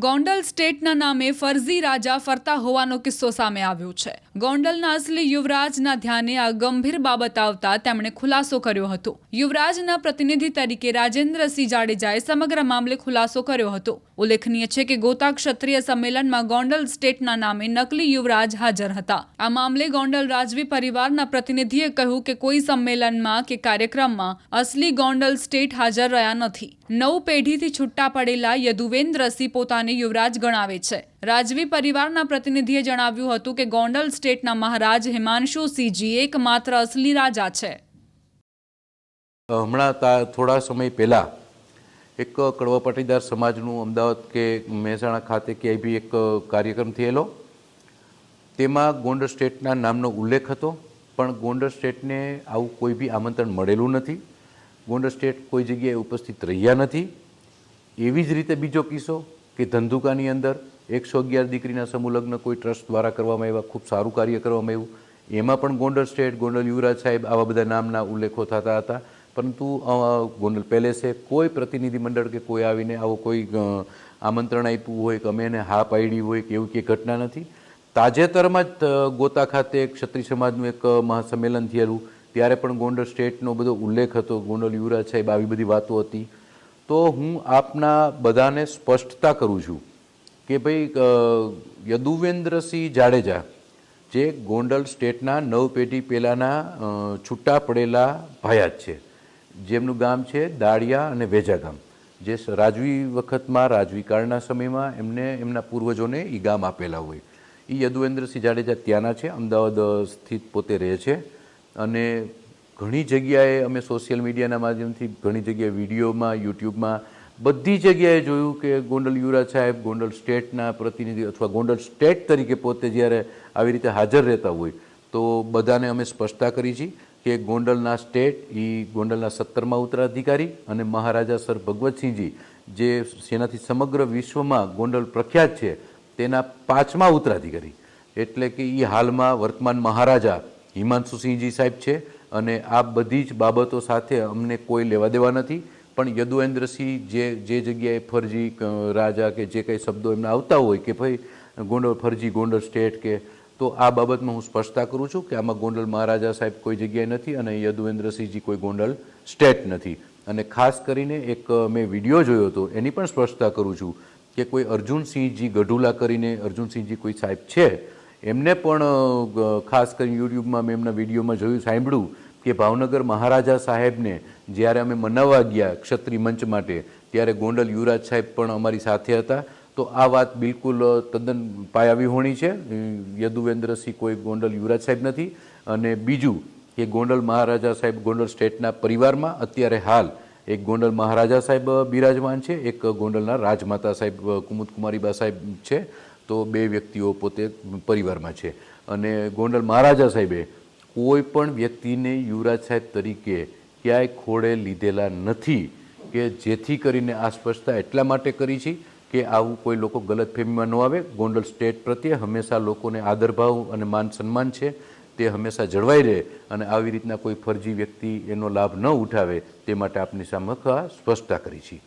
ગોંડલ સ્ટેટના નામે ફરજી રાજા ફરતા હોવાનો કિસ્સો સામે આવ્યો છે। ગોંડલના અસલી યુવરાજના ધ્યાને આ ગંભીર બાબત આવતા તેમણે ખુલાસો કર્યો હતો। યુવરાજના પ્રતિનિધિ તરીકે રાજેન્દ્રસિંહ જાડેજાએ સમગ્ર મામલે ખુલાસો કર્યો હતો। ઉલ્લેખનીય છે કે ગોતા ક્ષત્રિય સંમેલનમાં ગોંડલ સ્ટેટના નામે નકલી યુવરાજ હાજર હતા। આ મામલે ગોંડલ રાજવી પરિવારના પ્રતિનિધિએ કહ્યું કે કોઈ સંમેલનમાં કે કાર્યક્રમમાં અસલી ગોંડલ સ્ટેટ હાજર રહ્યા નથી। નવ પેઢીથી છૂટા પડેલા યદુવેન્દ્રસિંહ પોતાને યુવરાજ ગણાવે છે। રાજવી પરિવારના પ્રતિનિધિએ જણાવ્યું હતું કે ગોંડલ સ્ટેટના મહારાજ હિમાંશુસિંહજી એકમાત્ર અસલી રાજા છે। હમણાં થોડા સમય પહેલા એક કડવા પાટીદાર સમાજનું અમદાવાદ કે મહેસાણા ખાતે ક્યાંય બી એક કાર્યક્રમ થયેલો। તેમાં ગોંડલ સ્ટેટના નામનો ઉલ્લેખ હતો, પણ ગોંડલ સ્ટેટને આવું કોઈ બી આમંત્રણ મળેલું નથી। ગોંડલ સ્ટેટ કોઈ જગ્યાએ ઉપસ્થિત રહ્યા નથી। એવી જ રીતે બીજો કિસ્સો કે ધંધુકાની અંદર 111 દીકરીના સમૂહ લગ્ન કોઈ ટ્રસ્ટ દ્વારા કરવામાં આવ્યા, ખૂબ સારું કાર્ય કરવામાં આવ્યું। એમાં પણ ગોંડલ સ્ટેટ, ગોંડલ યુવરાજ સાહેબ આવા બધા નામના ઉલ્લેખો થતા હતા, પરંતુ ગોંડલ પેલેસે કોઈ પ્રતિનિધિ મંડળ કે કોઈ આવીને આવો કોઈ આમંત્રણ આપ્યું હોય કે અમે એને હા પાડી હોય કે એવું કંઈ ઘટના નથી। તાજેતરમાં જ ગોતા ખાતે ક્ષત્રિય સમાજનું એક મહાસંમેલન થયેલું, ત્યારે પણ ગોંડલ સ્ટેટનો બધો ઉલ્લેખ હતો, ગોંડલ યુવરાજ સાહેબ આવી બધી વાતો હતી। તો હું આપના બધાને સ્પષ્ટતા કરું છું કે ભાઈ યદુવેન્દ્રસિંહ જાડેજા જે ગોંડલ સ્ટેટના 9 પેઢી પહેલાંના છૂટા પડેલા ભાયાત છે, જેમનું ગામ છે દાળિયા અને વેજા ગામ, જે રાજવી વખતમાં રાજવી કાળના સમયમાં એમને એમના પૂર્વજોને એ ગામ આપેલા હોય। એ યદુવેન્દ્રસિંહ જાડેજા ત્યાંના છે, અમદાવાદ સ્થિત પોતે રહે છે। અને ઘણી જગ્યાએ અમે સોશિયલ મીડિયાના માધ્યમથી ઘણી જગ્યાએ વિડીયોમાં, યુટ્યુબમાં બધી જગ્યાએ જોયું કે ગોંડલ યુવરાજ સાહેબ ગોંડલ સ્ટેટના પ્રતિનિધિ અથવા ગોંડલ સ્ટેટ તરીકે પોતે જ્યારે આવી રીતે હાજર રહેતા હોય, તો બધાને અમે સ્પષ્ટતા કરી છે કે ગોંડલના સ્ટેટ એ ગોંડલના 17મા ઉત્તરાધિકારી અને મહારાજા સર ભગવતસિંહજી જે જેનાથી સમગ્ર વિશ્વમાં ગોંડલ પ્રખ્યાત છે તેના 5મા ઉત્તરાધિકારી, એટલે કે એ હાલમાં વર્તમાન મહારાજા હિમાંશુસિંહજી સાહેબ છે। અને આ બધી જ બાબતો સાથે અમને કોઈ લેવા દેવા નથી, પણ યદુવેન્દ્રસિંહ જે જગ્યાએ ફરજી રાજા કે જે કંઈ શબ્દો એમને આવતા હોય કે ભાઈ ગોંડલ ફરજી ગોંડલ સ્ટેટ કે, તો આ બાબતમાં હું સ્પષ્ટતા કરું છું કે આમાં ગોંડલ મહારાજા સાહેબ કોઈ જગ્યાએ નથી અને યદુવેન્દ્રસિંહજી કોઈ ગોંડલ સ્ટેટ નથી। અને ખાસ કરીને એક મેં વિડીયો જોયો હતો એની પણ સ્પષ્ટતા કરું છું કે કોઈ અર્જુનસિંહજી ગઢુલા કરીને અર્જુનસિંહજી કોઈ સાહેબ છે, એમને પણ ખાસ કરીને યુટ્યુબમાં મેં એમના વિડીયોમાં જોયું, સાંભળ્યું કે ભાવનગર મહારાજા સાહેબને જ્યારે અમે મનાવવા ગયા ક્ષત્રિય મંચ માટે, ત્યારે ગોંડલ યુવરાજ સાહેબ પણ અમારી સાથે હતા। તો આ વાત બિલકુલ તદ્દન પાયાવિહોણી છે। યદુવેન્દ્રસિંહ કોઈ ગોંડલ યુવરાજ સાહેબ નથી। અને બીજું કે ગોંડલ મહારાજા સાહેબ ગોંડલ સ્ટેટના પરિવારમાં અત્યારે હાલ એક ગોંડલ મહારાજા સાહેબ બિરાજમાન છે, એક ગોંડલના રાજમાતા સાહેબ કુમુદકુમારીબા સાહેબ છે। તો બે વ્યક્તિઓ પોતે પરિવારમાં છે। અને ગોંડલ મહારાજા સાહેબે કોઈ પણ વ્યક્તિને યુવરાજ સાહેબ તરીકે ક્યાંય ખોળે લીધેલા નથી, કે જેથી કરીને આ સ્પષ્ટતા એટલા માટે કરી છે કે આવું કોઈ લોકો ગલતફહેમીમાં ન આવે। ગોંડલ સ્ટેટ પ્રત્યે હંમેશા લોકોને આદરભાવ અને માન સન્માન છે, તે હંમેશા જળવાઈ રહે અને આવી રીતના કોઈ ફરજી વ્યક્તિ એનો લાભ ન ઉઠાવે તે માટે આપની સામે સ્પષ્ટતા કરી છે।